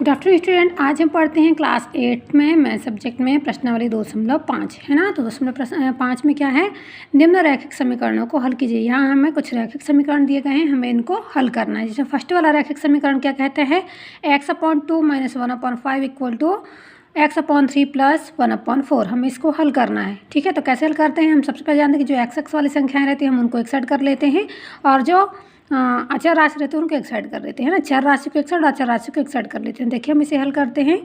Good afternoon student. आज हम पढ़ते हैं क्लास 8 में मैथ सब्जेक्ट में प्रश्नावली 2.5 है ना। तो 2.5 में क्या है, निम्न रैखिक समीकरणों को हल कीजिए। यहाँ हमें कुछ रैखिक समीकरण दिए गए हैं, हमें इनको हल करना है। जैसे फर्स्ट वाला रैखिक समीकरण क्या कहते हैं, x/2 - 1/5 = x/3 + 1/4। हमें इसको हल करना है, ठीक है। तो कैसे हल करते हैं, हम सबसे पहले जानते हैं कि जो x वाली संख्याएँ रहती हैं हम उनको एक साइड कर लेते हैं, और जो अचर राशि रहते हैं उनको एक साइड कर देते हैं ना। चर राशि को एक साइड, अचर राशि को एक साइड कर लेते हैं। देखिए हम इसे हल करते हैं।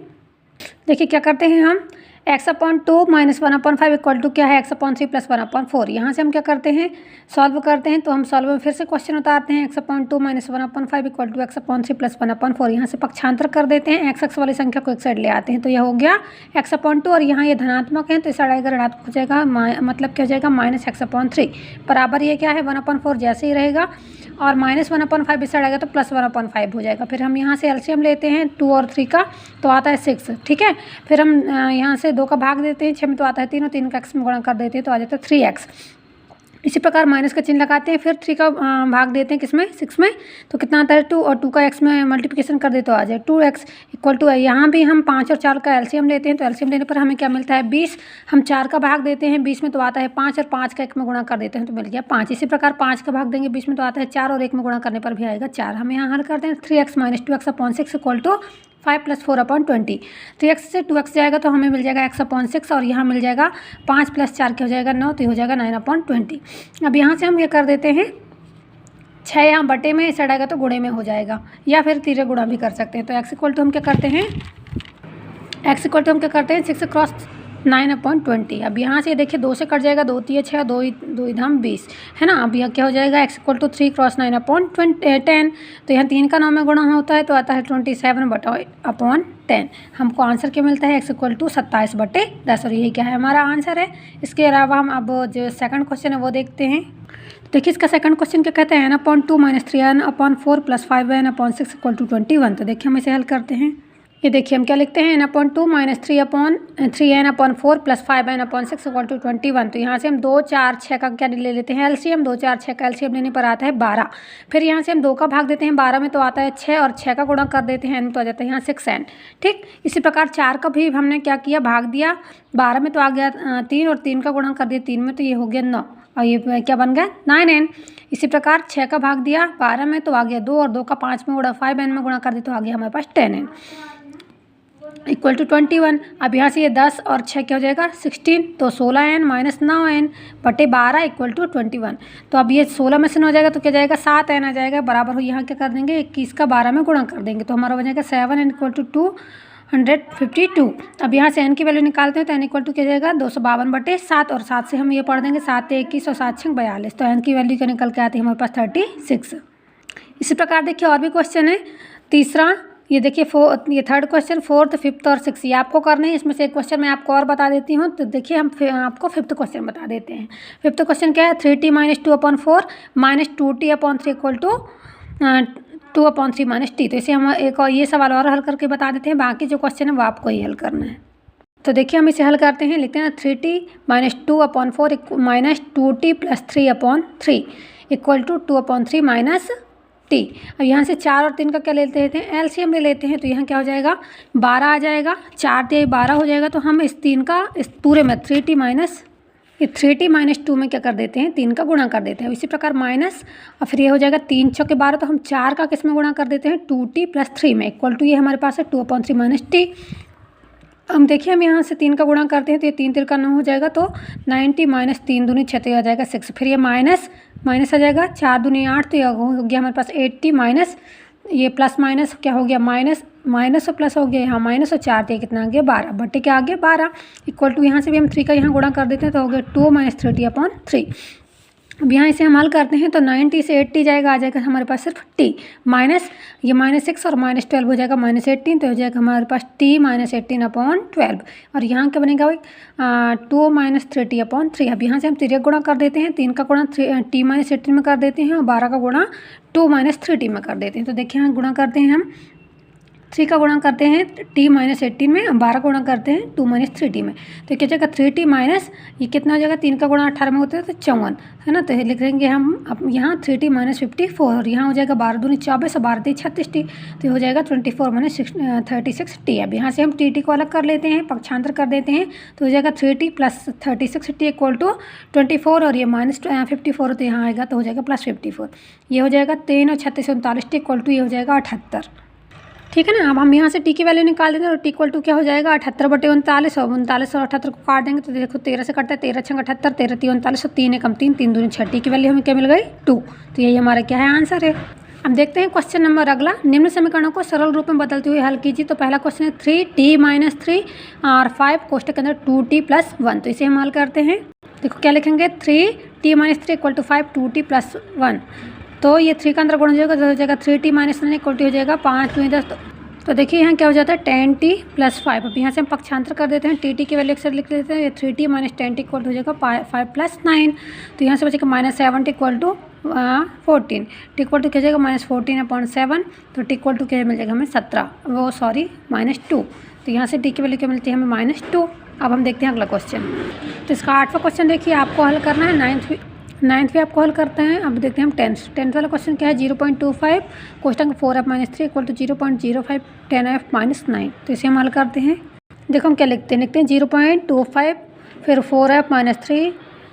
देखिए क्या करते हैं हम, x/2 - 1/5 = क्या है, x/3 + 1/4। यहाँ से हम क्या करते हैं, सॉल्व करते हैं। तो हम सॉल्व में फिर से क्वेश्चन उतारते हैं, x/2 - 1/5 = x/3 + 1/4। यहाँ से पक्षांतर कर देते हैं, x वाली संख्या को एक साइड ले आते हैं। तो यह हो गया x/2, और यहाँ ये धनात्मक है तो इस साइड आएगा ऋणात्मक हो जाएगा, मतलब क्या हो जाएगा -x/3 बराबर ये क्या है 1/4 जैसे ही रहेगा, और -1/5 इस साइड आएगा तो +1/5 हो जाएगा। फिर हम यहाँ से एलसीएम लेते हैं 2 और 3 का, तो आता है 6, ठीक है। फिर हम यहाँ से 2 का भाग देते हैं, 6 में तो आता है 3, और 3 का x में गुणा कर देते हैं तो आ जाता है 3x। इसी प्रकार माइनस का चिन्ह लगाते हैं, फिर 3 का भाग देते हैं किसमें, 6 में, तो कितना आता है 2, और 2 का x में मल्टीप्लिकेशन कर दे तो आ जाए 2x = यहाँ भी हम 5 और 4 का एलसीएम लेते हैं। तो एलसीएम लेने पर हमें क्या मिलता है 20। हम 4 का भाग देते हैं 20 में तो आता है 5, और 5 का 1 में गुणा कर देते हैं तो मिल गया 5। इसी प्रकार 5 का भाग देंगे 20 में तो आता है 4, और 1 में गुणा करने पर भी आएगा 4। हम यहाँ हल करते हैं 3x - 2x/6 = 5 + 4/20। 3x से 2x जाएगा तो हमें मिल जाएगा x/6, और यहाँ मिल जाएगा 5 + 4 क्या हो जाएगा 9, तो हो जाएगा 9/20। अब यहाँ से हम ये कर देते हैं 6 यहाँ बटे में इस आएगा तो गुणे में हो जाएगा, या फिर तिरे गुणा भी कर सकते हैं। तो x = हम क्या करते हैं, 6 × 9/20। अब यहाँ से देखिए 2 से कट जाएगा, 2 × 6, 2 धाम 20 है ना। अब यह क्या हो जाएगा, x = 3 × 9/10। तो यहाँ 3 का 9 में गुणा होता है तो आता है 27/10। हमको आंसर क्या मिलता है, x = 27/10, और यही क्या है हमारा आंसर है। इसके अलावा हम अब जो सेकंड क्वेश्चन है वो देखते हैं। देखिए इसका सेकंड क्वेश्चन क्या कहते हैं, n/2 - 3n/4 + 5n/6 = 21। तो देखिए हम इसे हल करते हैं। ये देखिए हम क्या लिखते हैं, n/2 - 3n/4 + 5n/6 = 21। तो यहाँ से हम 2, 4, 6 का क्या ले लेते हैं एलसीएम, 2, 4, 6 का एलसीएम लेने पर आता है 12। फिर यहाँ से हम 2 का भाग देते हैं 12 में तो आता है 6, और 6 का गुणा कर देते हैं n तो आ जाता है यहाँ 6n, ठीक। इसी प्रकार 4 का भी हमने क्या किया, भाग दिया 12 में तो आ गया 3, और 3 का गुणा कर दिया 3 में तो ये हो गया 9, और ये क्या बन गया 9n। इसी प्रकार 6 का भाग दिया 12 में तो आ गया 2, और 2 का 5 में गुणा 5n में गुणा कर दिया तो आ गया हमारे पास 10n = 21। अब यहाँ से ये 10 और 6 क्या हो जाएगा 16, तो 16n - 9n बटे 12 = 21। तो अब ये 16 में से 9 हो जाएगा तो क्या जाएगा 7n आ जाएगा, बराबर हो यहाँ क्या कर देंगे 21 का 12 में गुणा कर देंगे तो हमारा हो जाएगा 7n = 252। अब यहाँ से n की वैल्यू निकालते हैं तो n = क्या जाएगा 252/7, और 7 से हम ये पढ़ देंगे 7 × 21 और 7 × 6 = 42। तो n की वैल्यू क्या निकल के आती है हमारे पास 36। इसी प्रकार देखिए और भी क्वेश्चन है। तीसरा ये देखिए ये थर्ड क्वेश्चन, फोर्थ, फिफ्थ और सिक्स ये आपको करना है। इसमें से एक क्वेश्चन मैं आपको और बता देती हूँ। तो देखिए हम आपको फिफ्थ क्वेश्चन बता देते हैं। फिफ्थ क्वेश्चन क्या है, 3t - 2/4 - 2t/3 = 2/3 - t। तो इसे हम एक और ये सवाल और हल करके बता देते हैं, बाकी जो क्वेश्चन है वो आपको ही हल करना है। तो देखिए हम इसे हल करते हैं, लिखते हैं 3t - 2/4 - 2t + 3/3 = 2/3 - t। अब यहाँ से 4 और 3 का क्या लेते हैं एलसीएम ले लेते हैं। तो यहाँ क्या हो जाएगा 12 आ जाएगा, 4 × 12 हो जाएगा। तो हम इस 3 का इस पूरे में 3t - 2 में क्या कर देते हैं 3 का गुणा कर देते हैं। इसी प्रकार माइनस, और फिर ये हो जाएगा 3 × 6 = 12। तो हम 4 का किस में गुणा कर देते हैं 2t + 3 में = ये हमारे पास है 2/3 - t। हम देखिए हम यहाँ से 3 का गुणा करते हैं तो ये 3 × 3 = 9 हो जाएगा, तो 90 - 3 दूनी 6 तो आ जाएगा 6। फिर ये माइनस आ जाएगा 4 दूनी 8 तो ये हो गया हमारे पास 80 माइनस ये प्लस माइनस क्या हो गया माइनस और प्लस हो गया यहाँ माइनस, और 4 तो कितना आ गया 12 बटे क्या आ गया 12 = यहाँ से भी हम 3 का यहाँ गुणा कर देते हैं तो हो गया 2 - 3t/3। अब यहाँ इसे हम हल करते हैं तो 90 से 80 जाएगा, आ जाएगा हमारे पास सिर्फ t माइनस ये -6 और -12 हो जाएगा -18, तो हो जाएगा हमारे पास t - 18/12। और यहाँ क्या बनेगा 2 - 3t/3। अब यहाँ से हम 3 गुणा कर देते हैं, 3 का गुणा t - 18 में कर देते हैं, और 12 का गुणा 2 - 3t में कर देते हैं। तो देखिए यहाँ गुणा करते हैं हम 3 का गुणा करते हैं t माइनस 18 में, 12 का गुणा करते हैं 2 माइनस 3t में, तो क्या जाएगा 3t माइनस ये कितना हो जाएगा, 3 का गुणा 18 में होता है तो 54 है ना, तो ये लिख देंगे हम अब यहाँ 3t माइनस 54 और यहाँ हो जाएगा 12 दूनी 24 और 12 36t, तो ये हो जाएगा 24 माइनस 36t। अब यहाँ से हम टी को अलग कर लेते हैं, पक्षांतर कर देते हैं, तो हो जाएगा 3t plus 36t equal to 24 और ये माइनस 54 तो यहाँ आएगा तो हो जाएगा प्लस 54। ये हो जाएगा 3 और 36 39t इक्वल टू ये हो जाएगा 78। ठीक है ना। अब हम यहाँ से टी की वैल्यू निकाल देंगे और टी इक्वल टू क्या हो जाएगा 78/39 और 39 और 78 को काट देंगे तो देखो 13 से कटता है, 13 छंग 78, 13 3 39 और 3 एकम 3, 3 दूनी 6, टी की वैल्यू हमें क्या मिल गई 2। तो यही हमारा क्या है आंसर है। अब देखते हैं क्वेश्चन नंबर अगला, निम्न समीकरणों को सरल रूप में बदलते हुए हल कीजिए। तो पहला क्वेश्चन है 3t माइनस 3 और 5 कोष्टक के अंदर 2t प्लस 1, तो इसे हम हल करते हैं। देखो क्या लिखेंगे 3t minus 3 equal to 5 2t plus 1, तो ये 3 का अंदर गुण हो जाएगा तो हो जाएगा 3t माइनस 9 इक्वल टू हो जाएगा 5 2 10। तो देखिए यहाँ क्या हो जाता है 10t प्लस 5। अब यहाँ से हम पक्षांतर कर देते हैं, टी की वैल्यू अक्सर लिख लेते हैं, ये 3t माइनस 10t इक्वल हो जाएगा 5 प्लस 9, तो यहाँ से बचेगा minus 7t equal to 14, t equal to क्या जाएगा माइनस 14/7, तो टी इक्वल टू क्या मिल जाएगा हमें 17 वो सॉरी माइनस 2, तो यहाँ से टी की वैल्यू क्या मिलती है हमें माइनस 2। अब हम देखते हैं अगला क्वेश्चन, तो इसका 8वां क्वेश्चन देखिए आपको हल करना है, 9th भी आपको हल करते हैं। अब देखते हैं हम 10th वाला क्वेश्चन क्या है 0.25 कोष्टक 4f minus 3 equal to 0.05 10f minus 9, तो इसे हम हल करते हैं। देखो हम क्या लिखते हैं 0.25 फिर 4f माइनस 3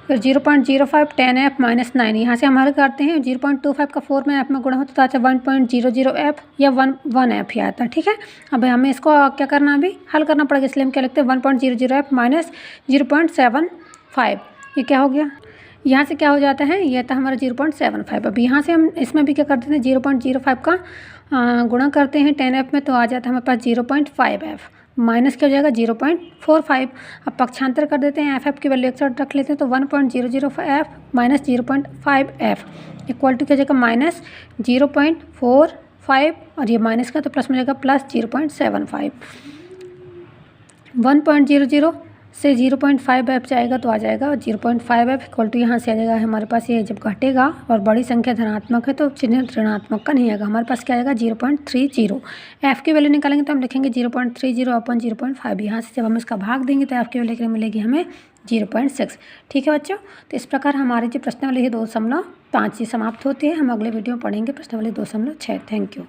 फिर 0.05 10f माइनस 9, यहाँ से हम हल करते हैं। 0.25 का 4 में f में गुणा होता तो अच्छा 1.00f या 1f ही आता है। ठीक है, अब हमें इसको क्या करना अभी हल करना पड़ेगा, इसलिए हम क्या लिखते हैं 1.00f माइनस 0.75, ये क्या हो गया यहाँ से क्या हो जाता है ये था हमारा 0.75। अब यहाँ से हम इसमें भी क्या करते हैं 0.05 का गुणा करते हैं 10f में, तो आ जाता है हमारे पास 0.5f माइनस क्या हो जाएगा 0.45। अब पक्षांतर कर देते हैं, एफ की वैल्यू एक साइड रख लेते हैं, तो 1.00f minus 0.5f equal to क्या हो जाएगा माइनस 0.45 और ये माइनस का तो प्लस में जाएगा प्लस 0.75। 1.00 से 0.5f जाएगा तो आ जाएगा 0.5f इक्वल टू यहाँ से आ जाएगा हमारे पास ये जब घटेगा और बड़ी संख्या धनात्मक है तो चिन्ह ऋणात्मक का नहीं आएगा, हमारे पास क्या आएगा 0.30। एफ की वैल्यू निकालेंगे तो हम लिखेंगे 0.30 अपन 0.5, यहाँ से जब हम इसका भाग देंगे तो एफ की वैल्यू मिलेगी हमें 0.6। ठीक है बच्चों, तो इस प्रकार हमारे जो प्रश्न वाली है 2.5 समाप्त होती है। हम अगले वीडियो में पढ़ेंगे प्रश्न वाली 2.6। Thank you.